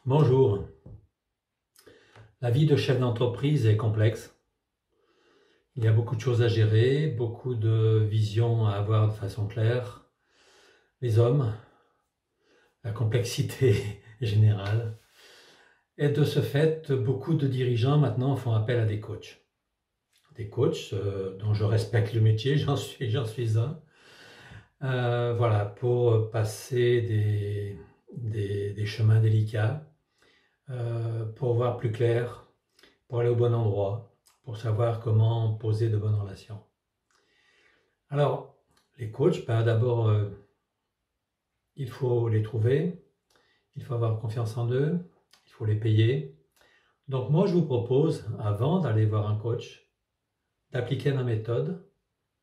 Bonjour. La vie de chef d'entreprise est complexe. Il y a beaucoup de choses à gérer, beaucoup de visions à avoir de façon claire. Les hommes, la complexité générale. Et de ce fait, beaucoup de dirigeants maintenant font appel à des coachs. Des coachs dont je respecte le métier, j'en suis un. Voilà, pour passer des chemins délicats, pour voir plus clair, pour aller au bon endroit, pour savoir comment poser de bonnes relations. Alors, les coachs, d'abord, il faut les trouver, il faut avoir confiance en eux, il faut les payer. Donc moi, je vous propose, avant d'aller voir un coach, d'appliquer ma méthode,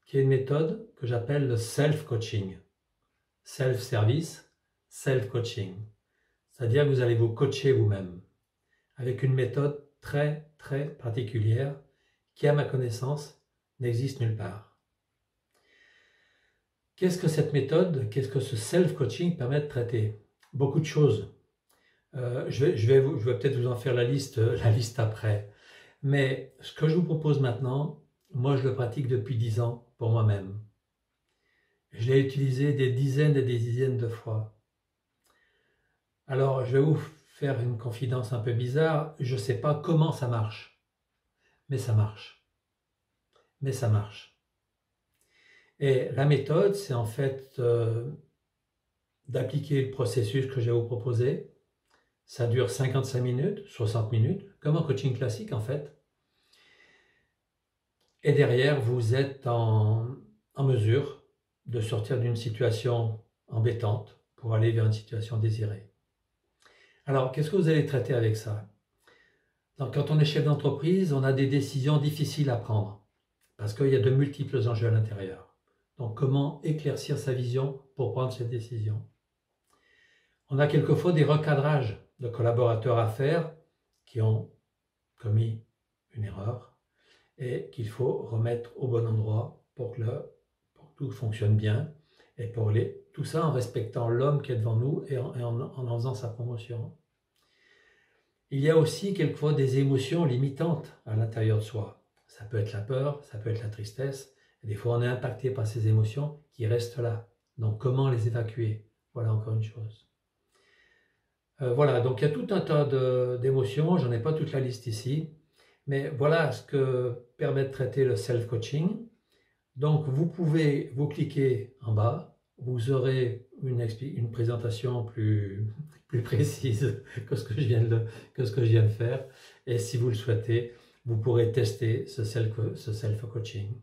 qui est une méthode que j'appelle le self-coaching. Self-service, self-coaching. C'est-à-dire que vous allez vous coacher vous-même, avec une méthode très, très particulière, qui, à ma connaissance, n'existe nulle part. Qu'est-ce que cette méthode, qu'est-ce que ce self-coaching permet de traiter? Beaucoup de choses. Je vais peut-être vous en faire la liste après. Mais ce que je vous propose maintenant, moi je le pratique depuis 10 ans pour moi-même. Je l'ai utilisé des dizaines et des dizaines de fois. Alors je vais vous faire une confidence un peu bizarre, je ne sais pas comment ça marche, mais ça marche. Mais ça marche. Et la méthode, c'est en fait d'appliquer le processus que je vais vous proposer. Ça dure 55 minutes, 60 minutes, comme un coaching classique en fait. Et derrière, vous êtes en mesure de sortir d'une situation embêtante pour aller vers une situation désirée. Alors, qu'est-ce que vous allez traiter avec ça? Donc, quand on est chef d'entreprise, on a des décisions difficiles à prendre parce qu'il y a de multiples enjeux à l'intérieur. Donc, comment éclaircir sa vision pour prendre cette décision? On a quelquefois des recadrages de collaborateurs à faire qui ont commis une erreur et qu'il faut remettre au bon endroit pour que tout fonctionne bien et tout ça en respectant l'homme qui est devant nous et en faisant sa promotion. Il y a aussi quelquefois des émotions limitantes à l'intérieur de soi. Ça peut être la peur, ça peut être la tristesse. Et des fois, on est impacté par ces émotions qui restent là. Donc, comment les évacuer? Voilà encore une chose. Voilà, donc il y a tout un tas d'émotions. J'en ai pas toute la liste ici. Mais voilà ce que permet de traiter le self-coaching. Donc, vous cliquez en bas. Vous aurez une présentation plus précise que ce que je viens de faire. Et si vous le souhaitez, vous pourrez tester ce self-coaching.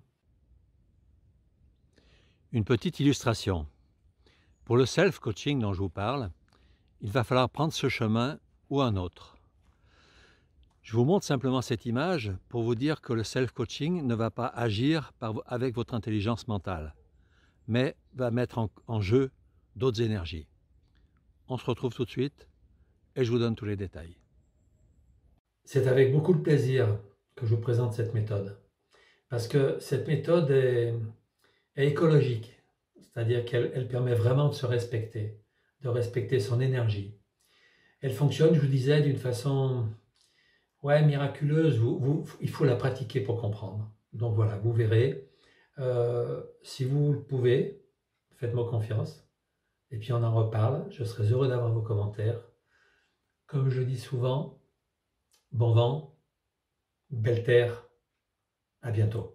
Une petite illustration. Pour le self-coaching dont je vous parle, il va falloir prendre ce chemin ou un autre. Je vous montre simplement cette image pour vous dire que le self-coaching ne va pas agir avec votre intelligence mentale, mais va mettre en jeu d'autres énergies. On se retrouve tout de suite et je vous donne tous les détails. C'est avec beaucoup de plaisir que je vous présente cette méthode, parce que cette méthode est écologique, c'est-à-dire qu'elle permet vraiment de se respecter, de respecter son énergie. Elle fonctionne, je vous disais, d'une façon miraculeuse. Il faut la pratiquer pour comprendre. Donc voilà, vous verrez. Si vous le pouvez, faites-moi confiance. Et puis on en reparle. Je serai heureux d'avoir vos commentaires. Comme je dis souvent, bon vent, belle terre, à bientôt.